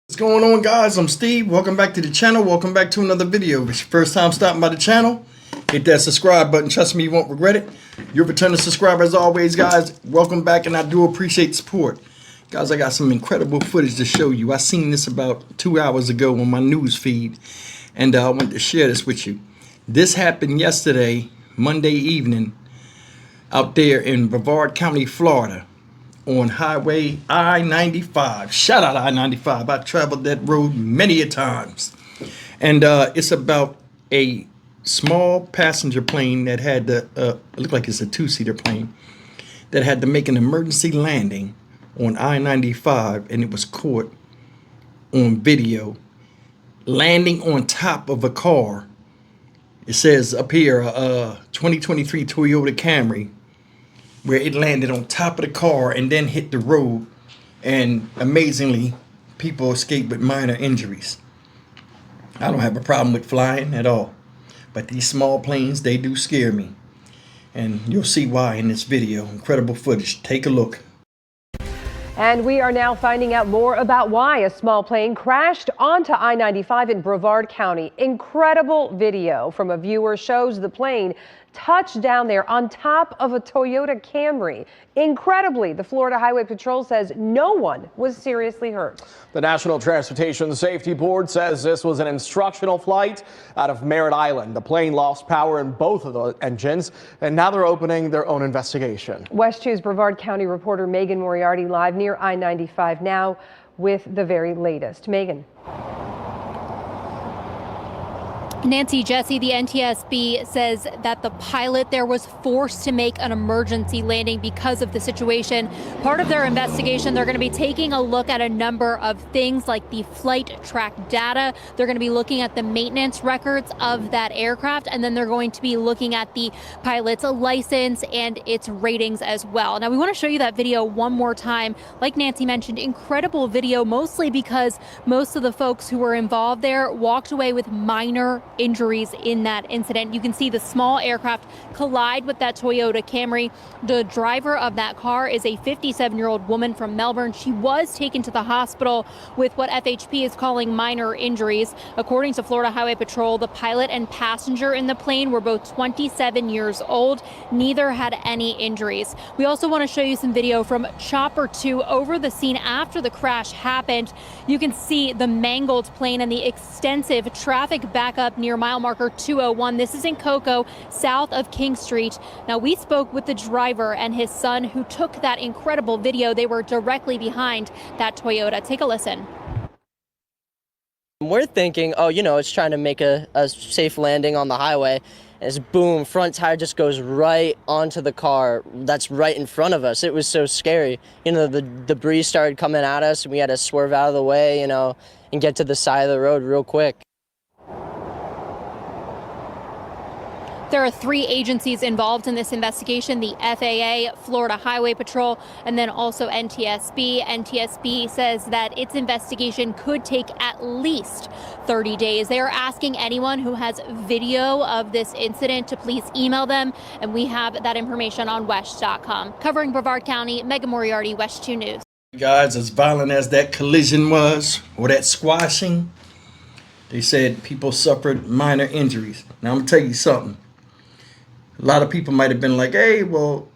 What's going on, guys? I'm Steve. Welcome back to the channel. Welcome back to another video. If it's your first time stopping by the channel, hit that subscribe button. Trust me, you won't regret it. You're a returning subscriber as always, guys. Welcome back, and I do appreciate the support. Guys, I got some incredible footage to show you. I seen this about 2 hours ago on my news feed, and I wanted to share this with you. This happened yesterday, Monday evening, out there in Brevard County, Florida, on Highway I-95. Shout out I-95. I traveled that road many a times. And it's about a small passenger plane that had to, it looked like it's a two-seater plane, that had to make an emergency landing on I-95, and it was caught on video landing on top of a car. It says up here, 2023 Toyota Camry, where it landed on top of the car and then hit the road, and amazingly, people escaped with minor injuries. I don't have a problem with flying at all, but these small planes, they do scare me, and you'll see why in this video. Incredible footage. Take a look. And we are now finding out more about why a small plane crashed onto I-95 in Brevard County. Incredible video from a viewer shows the plane touched down there on top of a Toyota Camry. Incredibly, the Florida Highway Patrol says no one was seriously hurt. The National Transportation Safety Board says this was an instructional flight out of Merritt Island. The plane lost power in both of the engines, and now they're opening their own investigation. West 2's Brevard County reporter Megan Moriarty live near I-95 now with the very latest. Megan. Nancy, Jesse, the NTSB says that the pilot there was forced to make an emergency landing because of the situation. Part of their investigation, they're going to be taking a look at a number of things like the flight track data. They're going to be looking at the maintenance records of that aircraft, and then they're going to be looking at the pilot's license and its ratings as well. Now, we want to show you that video one more time. Like Nancy mentioned, incredible video, mostly because most of the folks who were involved there walked away with minor injuries in that incident. You can see the small aircraft collide with that Toyota Camry. The driver of that car is a 57-year-old woman from Melbourne. She was taken to the hospital with what FHP is calling minor injuries. According to Florida Highway Patrol, the pilot and passenger in the plane were both 27 years old. Neither had any injuries. We also want to show you some video from Chopper 2 over the scene after the crash happened. You can see the mangled plane and the extensive traffic backup near mile marker 201. This is in Cocoa, south of King Street. Now, we spoke with the driver and his son who took that incredible video. They were directly behind that Toyota. Take a listen. We're thinking, oh, it's trying to make a safe landing on the highway. And it's boom, front tire just goes right onto the car that's right in front of us. It was so scary. The debris started coming at us, and we had to swerve out of the way, and get to the side of the road real quick. There are 3 agencies involved in this investigation: the FAA, Florida Highway Patrol, and then also NTSB. NTSB says that its investigation could take at least 30 days. They are asking anyone who has video of this incident to please email them, and we have that information on WESH.com. Covering Brevard County, Megan Moriarty, WESH 2 News. Guys, as violent as that collision was, or that squashing, they said people suffered minor injuries. Now, I'm going to tell you something. A lot of people might have been like, hey, well,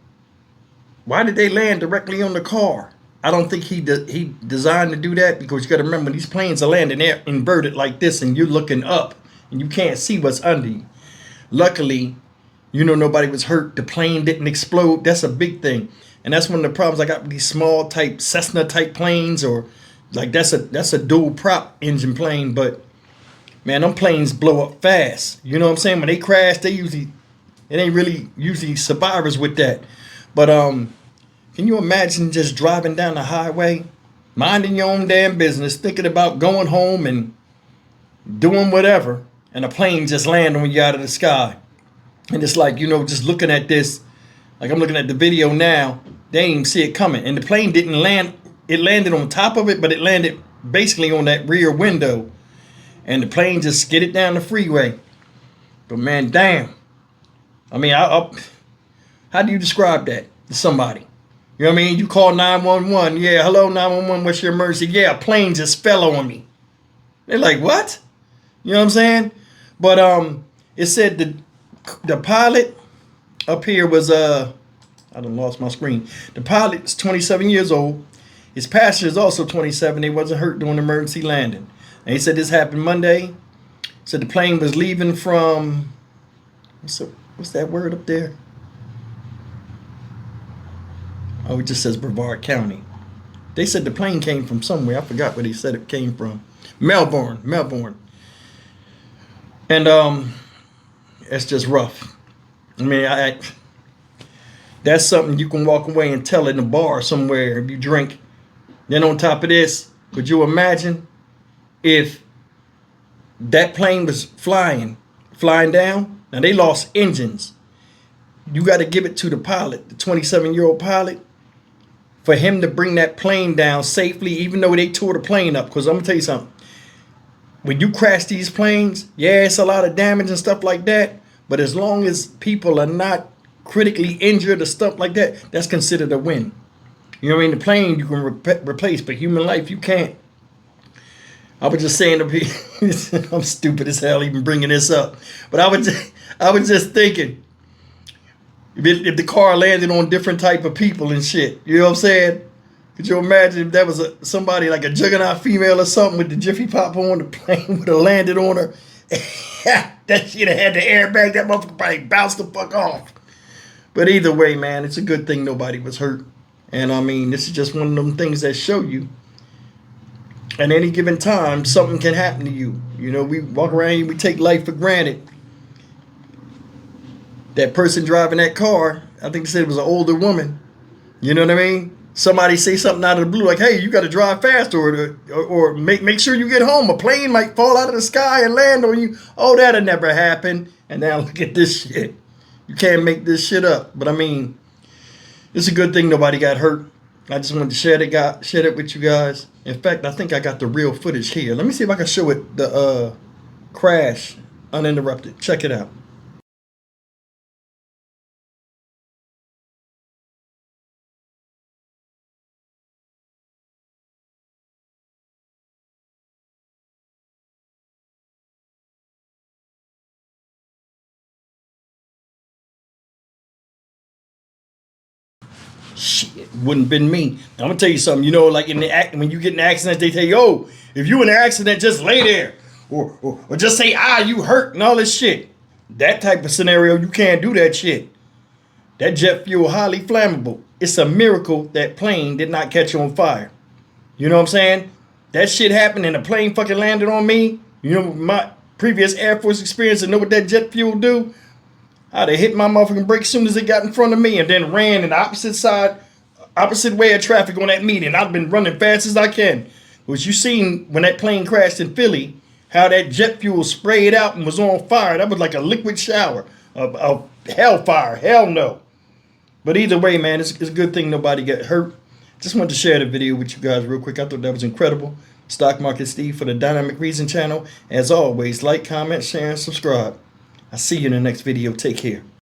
why did they land directly on the car? I don't think he designed to do that, because you got to remember, these planes are landing there inverted like this, and you're looking up and you can't see what's under you. Luckily, nobody was hurt. The plane didn't explode. That's a big thing. And that's one of the problems I got with these small type Cessna type planes, or like that's a dual prop engine plane. But man, them planes blow up fast. You know what I'm saying? When they crash, it ain't really usually survivors with that. But can you imagine just driving down the highway, minding your own damn business, thinking about going home and doing whatever, and a plane just land on you out of the sky? And it's like, just looking at this, like I'm looking at the video now, they didn't even see it coming. And the plane didn't land, it landed on top of it, but it landed basically on that rear window. And the plane just skidded down the freeway. But man, damn. I mean, how do you describe that to somebody? You know what I mean? You call 911. Yeah, hello, 911. What's your emergency? Yeah, a plane just fell on me. They're like, what? You know what I'm saying? But it said the pilot up here was I done lost my screen. The pilot is 27 years old. His passenger is also 27. They wasn't hurt during the emergency landing. And he said this happened Monday. Said the plane was leaving from what's that word up there? Oh, it just says Brevard County. They said the plane came from somewhere. I forgot where they said it came from. Melbourne. And it's just rough. I mean, that's something you can walk away and tell in a bar somewhere if you drink. Then on top of this, could you imagine if that plane was flying down? Now they lost engines. You got to give it to the pilot, the 27-year-old pilot, for him to bring that plane down safely, even though they tore the plane up. Because I'm going to tell you something. When you crash these planes, yeah, it's a lot of damage and stuff like that. But as long as people are not critically injured or stuff like that, that's considered a win. You know what I mean? The plane you can replace, but human life you can't. I was just saying to people, I'm stupid as hell even bringing this up. But I was just thinking, if the car landed on different type of people and shit, you know what I'm saying? Could you imagine if that was somebody like a juggernaut female or something with the Jiffy Pop on, the plane would have landed on her? That shit had the airbag, that motherfucker probably bounced the fuck off. But either way, man, it's a good thing nobody was hurt. And I mean, this is just one of them things that show you at any given time, something can happen to you. You know, we walk around and we take life for granted. That person driving that car, I think they said it was an older woman. You know what I mean? Somebody say something out of the blue like, hey, you got to drive faster or make sure you get home. A plane might fall out of the sky and land on you. Oh, that'll never happen. And now look at this shit. You can't make this shit up. But I mean, it's a good thing nobody got hurt. I just wanted to share it with you guys. In fact, I think I got the real footage here. Let me see if I can show it, the crash uninterrupted. Check it out. Shit, wouldn't have been me. Now, I'm gonna tell you something. You know, like in the when you get in an accident, they tell you, "Oh, if you in an accident, just lay there, or just say, you hurt," and all this shit. That type of scenario, you can't do that shit. That jet fuel highly flammable. It's a miracle that plane did not catch on fire. You know what I'm saying? That shit happened and the plane fucking landed on me. You know my previous Air Force experience and know what that jet fuel do. I'd have hit my motherfucking brake as soon as it got in front of me and then ran in the opposite way of traffic on that median. I've been running fast as I can. But you seen when that plane crashed in Philly, how that jet fuel sprayed out and was on fire. That was like a liquid shower of hellfire. Hell no. But either way, man, it's a good thing nobody got hurt. Just wanted to share the video with you guys real quick. I thought that was incredible. Stock Market Steve for the Dynamic Reason channel. As always, like, comment, share, and subscribe. I'll see you in the next video. Take care.